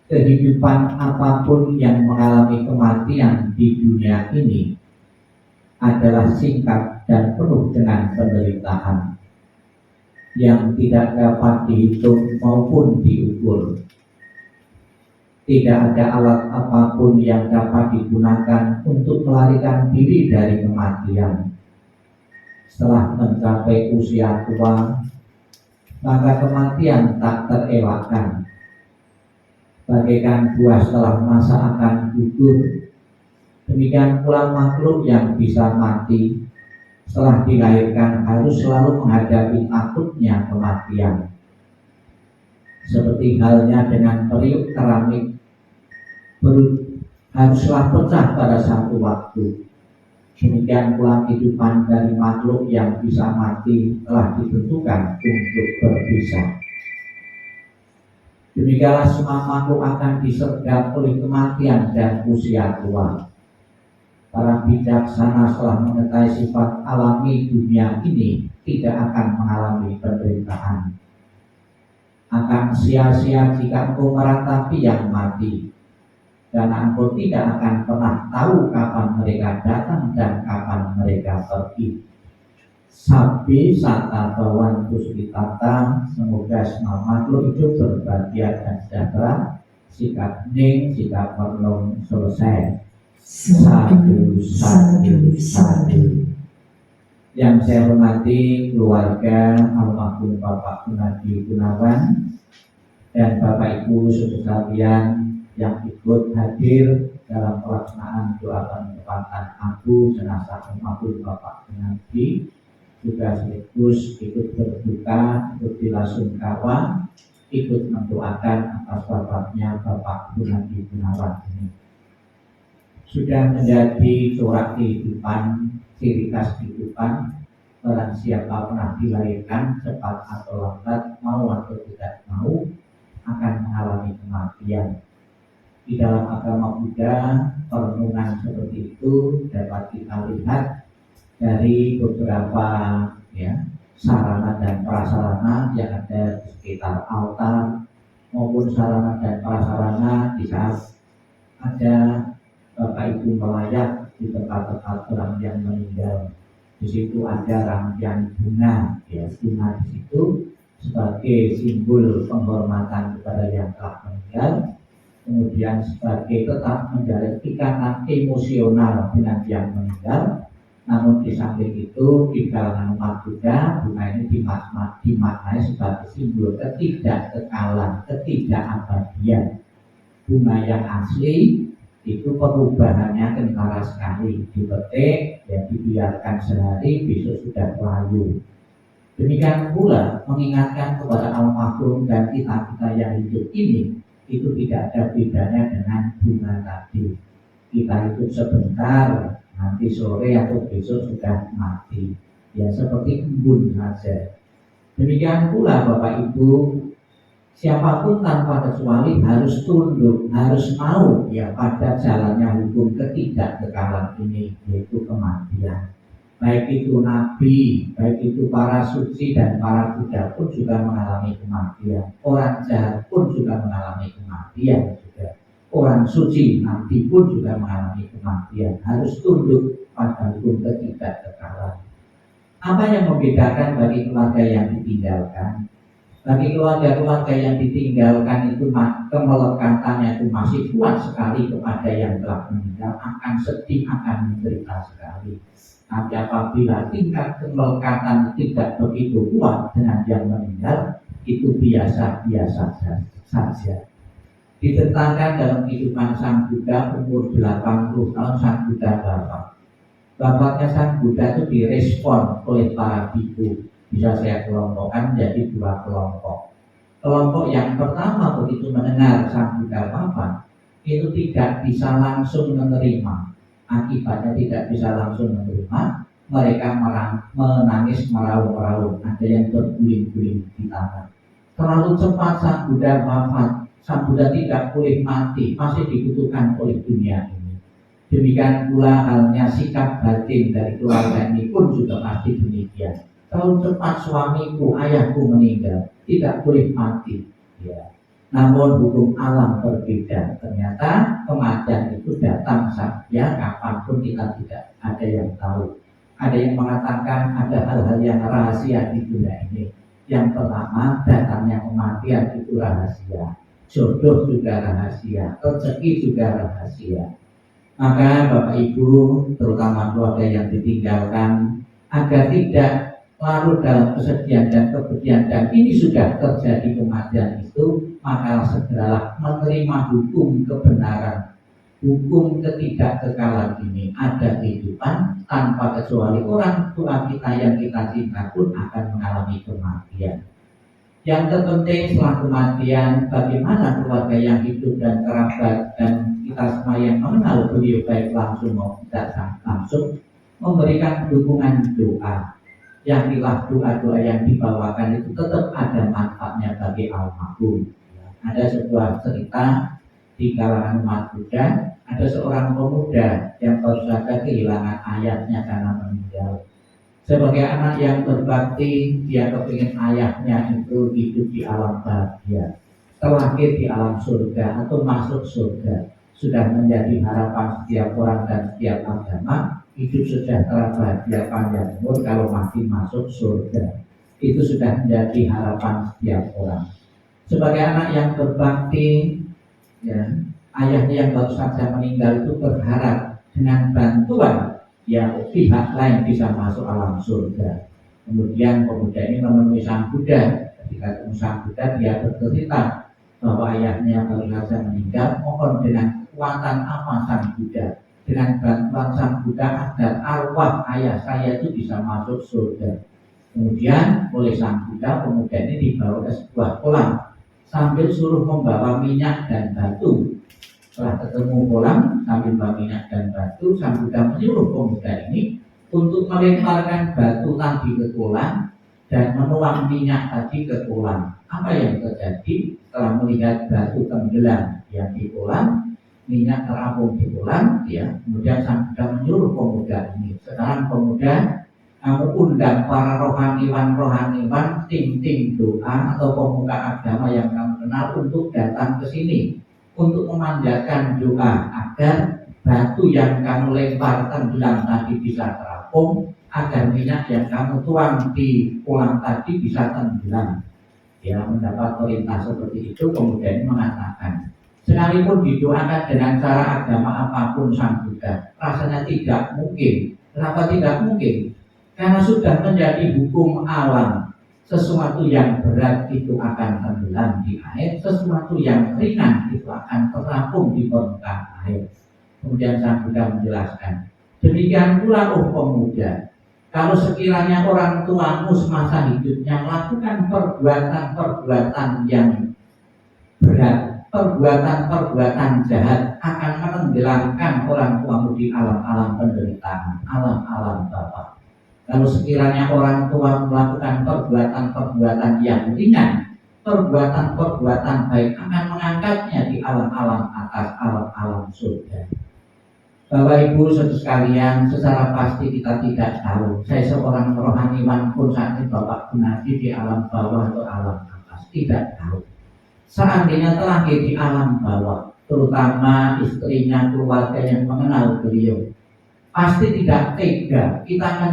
kehidupan apapun yang mengalami kematian di dunia ini adalah singkat dan penuh dengan penderitaan yang tidak dapat dihitung maupun diukur. Tidak ada alat apapun yang dapat digunakan untuk melarikan diri dari kematian. Setelah mencapai usia tua, maka kematian tak terelakkan. Bagaikan buah setelah masa akan gugur, demikian pula makhluk yang bisa mati setelah dilahirkan harus selalu menghadapi takutnya kematian. Seperti halnya dengan periuk keramik haruslah pecah pada satu waktu. Demikian pula kehidupan dari makhluk yang bisa mati telah ditentukan untuk berpisah. Demikianlah semua makhluk akan disergap oleh kematian dan usia tua. Para bijaksana setelah mengetahui sifat alami dunia ini tidak akan mengalami penderitaan. Akan sia-sia jika engkau meratapi yang mati, karena engkau tidak akan pernah tahu kapan mereka datang dan kapan mereka pergi. Sabi sata bawan puspitata, semoga semua makhluk hidup berbahagia dan sejahtera. Sikap ning, sikap merenung selesai. Sadu, sadu, sadu. Yang saya hormati keluarga almarhum Bapak Gunadi Gunawan dan Bapak Ibu sekalian yang ikut hadir dalam pelaksanaan doa penempatan abu jenazah almarhum Bapak Gunadi, juga sekaligus ikut berduka, ikut belasungkawa, ikut mendoakan atas wafatnya Bapak Gunadi Gunawan ini. Sudah menjadi corak kehidupan, ciri khas kehidupan. Barang siapa pernah dilahirkan cepat atau lambat, mau atau tidak mau, akan mengalami kematian. Di dalam agama Buddha, perenungan seperti itu dapat kita lihat dari beberapa sarana dan prasarana yang ada di sekitar altar, maupun sarana dan prasarana di saat ada Bapak Ibu melayat di tempat-tempat orang yang meninggal. Di situ ada rangkaian bunga, bunga di situ sebagai simbol penghormatan kepada yang telah meninggal, kemudian sebagai tetap menjalin ikatan emosional dengan yang meninggal. Namun di samping itu, di kalangan umat Buddha, bunga ini dimaknai sebagai simbol ketidakkekalan, ketidakabadian. Bunga yang asli itu perubahannya kentara sekali, dipetik, dibiarkan sehari, besok sudah layu. Demikian pula mengingatkan kepada almarhum dan kita yang hidup ini, itu tidak ada bedanya dengan bunga tadi. Kita hidup sebentar, nanti sore atau besok sudah mati. Ya seperti embun saja. Demikian pula Bapak Ibu, siapapun tanpa kecuali harus tunduk, harus mau pada jalannya hukum ketidakkekalan ini, yaitu kematian. Baik itu nabi, baik itu para suci dan para Buddha pun juga mengalami kematian. Orang jahat pun juga mengalami kematian juga. Orang suci, nabi pun juga mengalami kematian. Harus tunduk pada hukum ketidakkekalan. Apa yang membedakan bagi keluarga yang ditinggalkan? Bagi keluarga-keluarga yang ditinggalkan itu kemelekatannya itu masih kuat sekali kepada yang telah meninggal, akan sedih, akan menderita sekali. Tapi apabila tingkat kemelekatan tidak begitu kuat dengan yang meninggal, itu biasa-biasa saja. Diceritakan dalam kehidupan Sang Buddha umur 80 tahun Sang Buddha wafat. Wafatnya Sang Buddha itu direspon oleh para biku. Bisa saya kelompokkan menjadi dua kelompok. Kelompok yang pertama begitu mendengar Sang Buddha wafat, itu tidak bisa langsung menerima. Akibatnya tidak bisa langsung menerima. Mereka menangis meraung-raung. Ada yang berguling-guling di tanah. Terlalu cepat Sang Buddha wafat. Sang Buddha tidak boleh mati, masih dibutuhkan oleh dunia ini. Demikian pula halnya sikap batin dari keluarga ini pun juga pasti demikian. Terlalu cepat suamiku, ayahku meninggal, tidak boleh mati. Namun hukum alam berbeda. Ternyata kematian itu datang saja kapanpun kita tidak ada yang tahu. Ada yang mengatakan ada hal-hal yang rahasia di dunia ini. Yang pertama, datangnya kematian itu rahasia. Jodoh juga rahasia, rezeki juga rahasia. Maka Bapak Ibu, terutama keluarga yang ditinggalkan, agar tidak larut dalam kesedihan dan kepedihan, dan ini sudah terjadi kematian itu, maka segeralah menerima hukum kebenaran, hukum ketidakkekalan ini. Ada kehidupan tanpa kecuali orang tua kita yang kita cinta pun akan mengalami kematian. Yang terpenting setelah kematian, bagaimana keluarga yang hidup dan kerabat dan kita semua yang mengenal beliau baik langsung maupun tidak langsung memberikan dukungan doa. Yakinlah doa-doa yang dibawakan itu tetap ada manfaatnya bagi almarhum. Ada sebuah cerita di kalangan umat Buddha, ada seorang pemuda yang baru saja kehilangan ayahnya karena meninggal. Sebagai anak yang berbakti, dia kepingin ayahnya itu hidup di alam bahagia, terlahir di alam surga atau masuk surga. Sudah menjadi harapan setiap orang dan setiap agama. Hidup sejahtera bahagia panjang umur kalau masih masuk surga. Itu sudah menjadi harapan setiap orang. Sebagai anak yang berbakti, ya, ayahnya yang baru saja meninggal itu berharap dengan bantuan pihak lain bisa masuk alam surga. Kemudian pemuda ini menemui Sang Buddha. Ketika ketemu Sang Buddha, dia bercerita bahwa ayahnya baru saja meninggal. Mohon dengan kekuatan apa Sang Buddha, dengan bantuan Sang Buddha agar arwah ayah saya itu bisa masuk surga. Kemudian oleh Sang Buddha, pemuda ini dibawa ke sebuah kolam sambil suruh membawa minyak dan batu. Setelah ketemu kolam sambil membawa minyak dan batu, Sang Buddha menyuruh pemuda ini untuk melemparkan batu tadi ke kolam dan menuang minyak tadi ke kolam. Apa yang terjadi setelah melihat batu tenggelam yang di kolam, minyak terapung di kolam, ya. Kemudian Sang Buddha menyuruh pemuda ini, sekarang pemuda, kamu undang para rohaniwan, tim doa atau pemuka agama yang kamu kenal untuk datang ke sini untuk memanjatkan doa agar batu yang kamu lempar tenggelam tadi bisa terapung, agar minyak yang kamu tuang di kolam tadi bisa tenggelam. Dia mendapat perintah seperti itu, kemudian mengatakan, sekalipun didoakan dengan cara agama apapun Sang Buddha, rasanya tidak mungkin. Kenapa tidak mungkin? Karena sudah menjadi hukum alam. Sesuatu yang berat itu akan tenggelam di air, sesuatu yang ringan itu akan terapung di permukaan air. Kemudian Sang Buddha menjelaskan, demikian pula pemuda, kalau sekiranya orang tuamu semasa hidupnya melakukan perbuatan-perbuatan yang berat, perbuatan-perbuatan jahat, akan menenggelamkan orang tuamu di alam-alam penderitaan, alam-alam bapa. Kalau sekiranya orang tua melakukan perbuatan-perbuatan yang ringan, perbuatan-perbuatan baik, akan mengangkatnya di alam-alam atas, alam-alam surga. Bapak Ibu saudara sekalian, secara pasti kita tidak tahu. Saya seorang rohaniwan pun saat ini Bapak Gunadi di alam bawah atau alam atas, tidak tahu. Seandainya terlahir di alam bawah, terutama istrinya, keluarga yang mengenal beliau, pasti tidak tega. Kita akan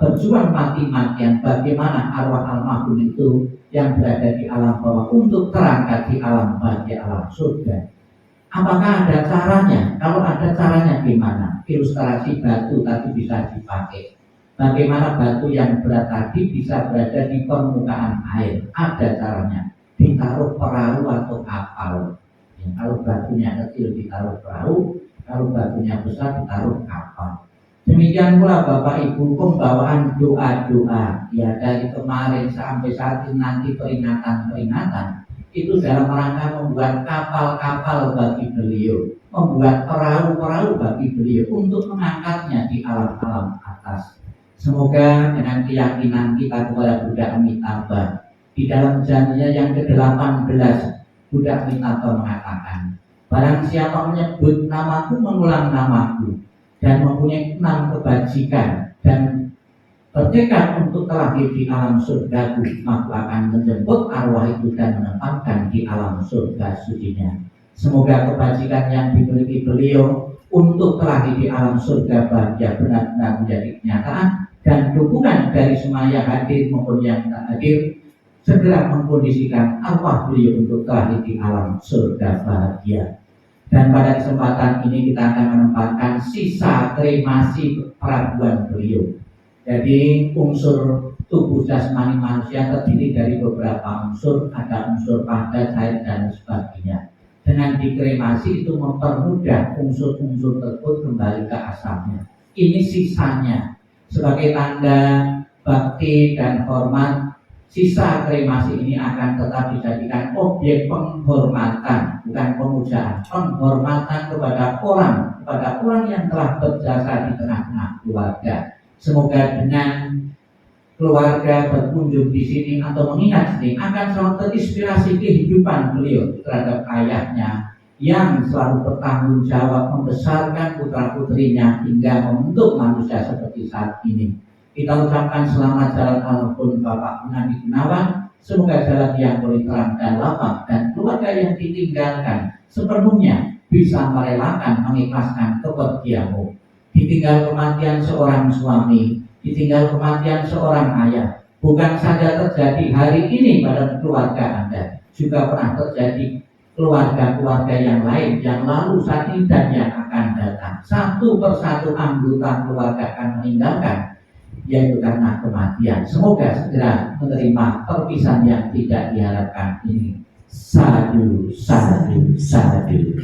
berjuang mati-matian bagaimana arwah almarhum itu yang berada di alam bawah untuk terangkat di alam bahagia, alam surga. Apakah ada caranya? Kalau ada caranya gimana? Ilustrasi batu tadi bisa dipakai. Bagaimana batu yang berat tadi bisa berada di permukaan air? Ada caranya. Ditaruh perahu atau kapal. Ya, kalau batunya kecil ditaruh perahu, kalau batunya besar ditaruh kapal. Demikian pula Bapak Ibu, pembawaan doa-doa ya dari kemarin sampai saat ini nanti peringatan-peringatan itu dalam rangka membuat kapal-kapal bagi beliau, membuat perahu-perahu bagi beliau untuk mengangkatnya di alam-alam atas. Semoga dengan keyakinan kita kepada Buddha Amitabha, di dalam janjinya yang ke-18 Buddha Amitabha mengatakan, barang siapa menyebut namaku, mengulang namaku, dan mempunyai 6 kebajikan dan bertekad untuk terlahir di alam surgaku, maka akan menjemput arwah itu dan menempatkan di alam surga sucinya. Semoga kebajikan yang dimiliki beliau untuk terlahir di alam surga bahagia benar-benar menjadi kenyataan, dan dukungan dari semua yang hadir maupun yang tak hadir segera mengkondisikan arwah beliau untuk terlahir di alam surga bahagia. Dan pada kesempatan ini kita akan menempatkan sisa kremasi perabuan beliau. Jadi unsur tubuh jasmani manusia terdiri dari beberapa unsur, ada unsur padat, air, dan sebagainya. Dengan dikremasi itu mempermudah unsur-unsur tersebut kembali ke asalnya. Ini sisanya sebagai tanda bakti dan hormat. Sisa kremasi ini akan tetap dijadikan objek penghormatan, bukan pemujaan, penghormatan kepada orang yang telah berjasa di tengah-tengah keluarga. Semoga dengan keluarga berkunjung di sini atau mengingat sini akan selalu terinspirasi kehidupan beliau terhadap ayahnya yang selalu bertanggung jawab membesarkan putra-putrinya hingga membentuk manusia seperti saat ini. Kita ucapkan selamat jalan almarhum Bapak Gunadi Gunawan. Semoga jalan yang boleh terang dan lapang, dan keluarga yang ditinggalkan sepenuhnya bisa merelakan, mengikhlaskan kepergianmu. Ditinggal kematian seorang suami, ditinggal kematian seorang ayah, bukan saja terjadi hari ini pada keluarga Anda, juga pernah terjadi keluarga-keluarga yang lain yang lalu saat ini dan yang akan datang. Satu persatu anggota keluarga akan meninggalkan, yaitu karena kematian. Semoga segera menerima perpisahan yang tidak diharapkan ini. Sadu, sadu, sadu.